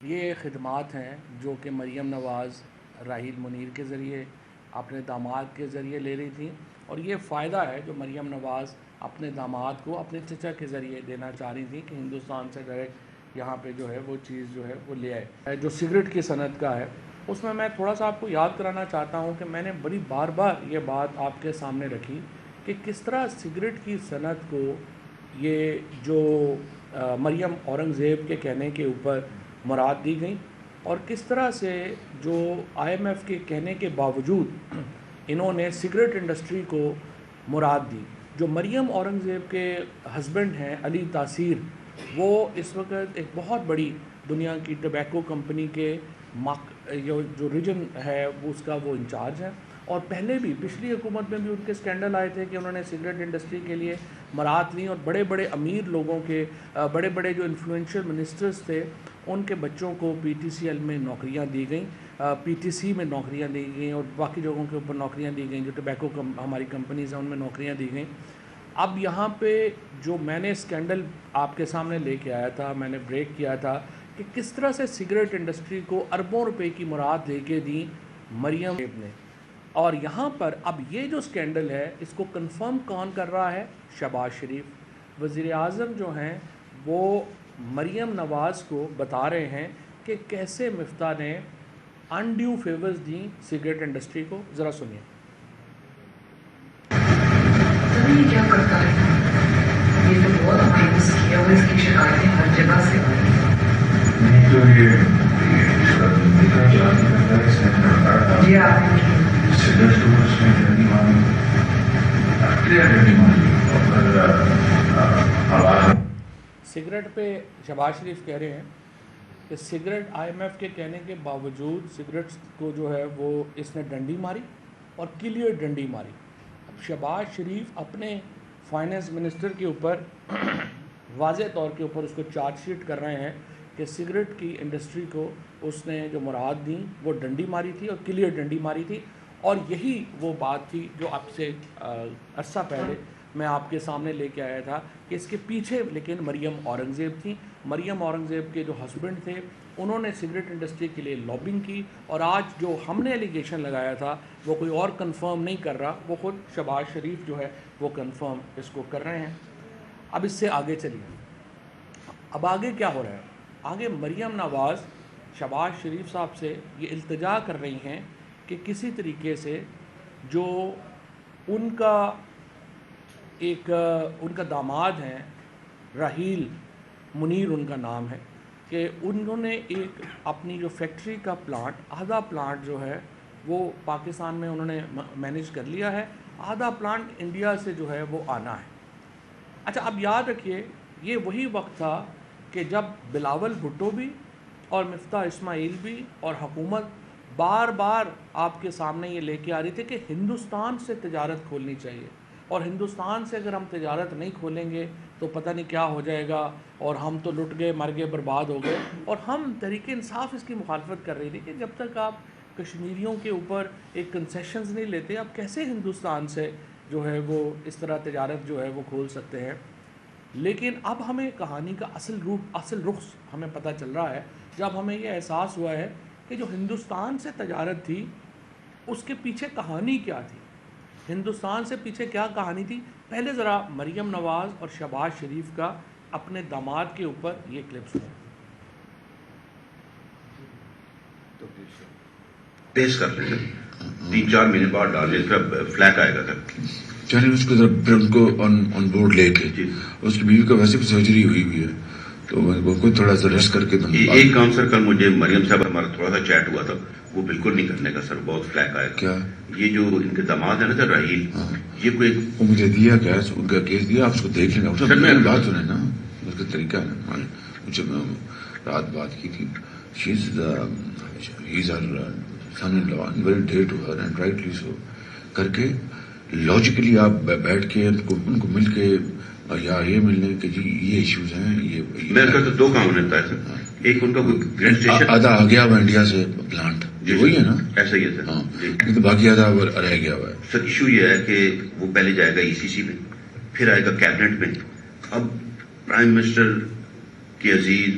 یہ خدمات ہیں جو کہ مریم نواز راحیل منیر کے ذریعے اپنے داماد کے ذریعے لے رہی تھیں، اور یہ فائدہ ہے جو مریم نواز اپنے داماد کو اپنے چچا کے ذریعے دینا چاہ رہی تھیں کہ ہندوستان سے ڈائریکٹ یہاں پہ جو ہے وہ چیز جو ہے وہ لے آئے۔ جو سگریٹ کی صنعت کا ہے اس میں تھوڑا سا آپ کو یاد کرانا چاہتا ہوں کہ میں نے بڑی بار یہ بات آپ کے سامنے رکھی کہ کس طرح سگریٹ کی صنعت کو یہ جو مریم اورنگزیب کے کہنے کے اوپر مراد دی گئی، اور کس طرح سے جو آئی ایم ایف کے کہنے کے باوجود انہوں نے سگریٹ انڈسٹری کو مراد دی۔ جو مریم اورنگزیب کے ہسبینڈ ہیں علی تاثیر، وہ اس وقت ایک بہت بڑی دنیا کی ٹبیکو کمپنی کے جو ریجن ہے اس کا وہ انچارج ہے، اور پہلے بھی پچھلی حکومت میں بھی ان کے سکینڈل آئے تھے کہ انہوں نے سگریٹ انڈسٹری کے لیے مراد لی، اور بڑے بڑے امیر لوگوں کے بڑے بڑے جو انفلوئنشل منسٹرز تھے ان کے بچوں کو پی ٹی سی ایل میں نوکریاں دی گئیں، پی ٹی سی میں نوکریاں دی گئیں، اور باقی جگہوں کے اوپر نوکریاں دی گئیں، جو ٹبیکو ہماری کمپنیز ہیں ان میں نوکریاں دی گئیں۔ اب یہاں پہ جو میں نے اسکینڈل آپ کے سامنے لے کے آیا تھا، میں نے بریک کیا تھا کہ کس طرح سے سگریٹ انڈسٹری کو اربوں روپے کی مراد دے کے دی مریم نے، اور یہاں پر اب یہ جو اسکینڈل ہے اس کو کنفرم کون کر رہا ہے؟ شہباز شریف وزیر اعظم جو ہیں وہ مریم نواز کو بتا رہے ہیں کہ کیسے مفتاح نے انڈیو فیورز دیں سگریٹ انڈسٹری کو۔ ذرا سنیے۔ یہ کیا کرتا ہے؟ یہ تو بہت مایوس کیا ہوا، اس کی شکایتیں ہر جگہ سے آ رہی ہیں۔ تو یہ دیکھا جاتا ہے جی آپ نے کی سگریٹ پہ شہباز شریف کہہ رہے ہیں کہ سگریٹ آئی ایم ایف کے کہنے کے باوجود سگریٹس کو جو ہے وہ اس نے ڈنڈی ماری، اور کلیئر ڈنڈی ماری۔ اب شہباز شریف اپنے فائنانس منسٹر کے اوپر واضح طور کے اوپر اس کو چارج شیٹ کر رہے ہیں کہ سگریٹ کی انڈسٹری کو اس نے جو مراد دیں وہ ڈنڈی ماری تھی، اور کلیئر ڈنڈی ماری تھی، اور یہی وہ بات تھی جو آپ سے عرصہ پہلے میں آپ کے سامنے لے کے آیا تھا کہ اس کے پیچھے لیکن مریم اورنگزیب تھیں۔ مریم اورنگزیب کے جو ہسبینڈ تھے انہوں نے سگریٹ انڈسٹری کے لیے لابنگ کی، اور آج جو ہم نے ایلیگیشن لگایا تھا وہ کوئی اور کنفرم نہیں کر رہا، وہ خود شہباز شریف جو ہے وہ کنفرم اس کو کر رہے ہیں۔ اب اس سے آگے چلیے، اب آگے کیا ہو رہا ہے؟ آگے مریم نواز شہباز شریف صاحب سے یہ التجا کر رہی ہیں کہ کسی طریقے سے جو ان کا داماد ہیں راحیل منیر ان کا نام ہے، کہ انہوں نے ایک اپنی جو فیکٹری کا پلانٹ، آدھا پلانٹ جو ہے وہ پاکستان میں انہوں نے مینیج کر لیا ہے، آدھا پلانٹ انڈیا سے جو ہے وہ آنا ہے۔ اچھا اب یاد رکھیے یہ وہی وقت تھا کہ جب بلاول بھٹو بھی اور مفتاح اسماعیل بھی اور حکومت بار بار آپ کے سامنے یہ لے کے آ رہی تھی کہ ہندوستان سے تجارت کھولنی چاہیے، اور ہندوستان سے اگر ہم تجارت نہیں کھولیں گے تو پتہ نہیں کیا ہو جائے گا، اور ہم تو لٹ گئے، مر گئے، برباد ہو گئے۔ اور ہم تحریک انصاف اس کی مخالفت کر رہی تھی کہ جب تک آپ کشمیریوں کے اوپر ایک کنسیشنز نہیں لیتے، آپ کیسے ہندوستان سے جو ہے وہ اس طرح تجارت جو ہے وہ کھول سکتے ہیں۔ لیکن اب ہمیں کہانی کا اصل رخ ہمیں پتہ چل رہا ہے، جب ہمیں یہ احساس ہوا ہے کہ جو ہندوستان سے تجارت تھی اس کے پیچھے کہانی کیا تھی، ہندوستان سے پیچھے کیا کہانی تھی۔ پہلے ذرا مریم نواز اور شہباز شریف کا اپنے داماد کے اوپر یہ کلپ سنیں۔ پیش کر لیں گے 3-4 مہینے بعد ڈالیں، اس کا فلیک آئے گا تک چلیے اس کو ذرا ان کو آن بورڈ لے کے، اس کی بیوی کا ویسے بھی سرجری ہوئی ہوئی ہے تو وہ کوئی تھوڑا سا ریسٹ کر کے ایک کام سر، کل مجھے مریم صاحب ہمارا تھوڑا سا چیٹ ہوا تھا، وہ بالکل نہیں کرنے کا سر، بہت فلیک آئے گا۔ کیا یہ جو ان کے داماد ہے نا سر راحیل، یہ کوئی وہ مجھے دیا کیا ان کا کیس دیا، آپ اس کو دیکھ لیں گے، میں بات سنیں نا اس کا طریقہ ہے نا، مجھے رات بات کی تھی، his are son in law, very dear to her and rightly so, کر کے لاجیکلی آپ بیٹھ کے ان کو مل کے یا یہ ملنے کہ جی یہ ایشوز ہیں، یہ میں کہتا دو کام ہوتا ہے سر، ایک ان کا گریڈ اسٹیشن آدھا آ گیا ہوا انڈیا سے پلانٹ، وہی ہے نا، ایسا ہی ہے سر، ہاں تو باقی آدھا رہ گیا ہوا ہے۔ سر ایشو یہ ہے کہ وہ پہلے جائے گا ای سی سی میں، پھر آئے گا کیبنٹ میں۔ اب پرائم منسٹر کے عزیز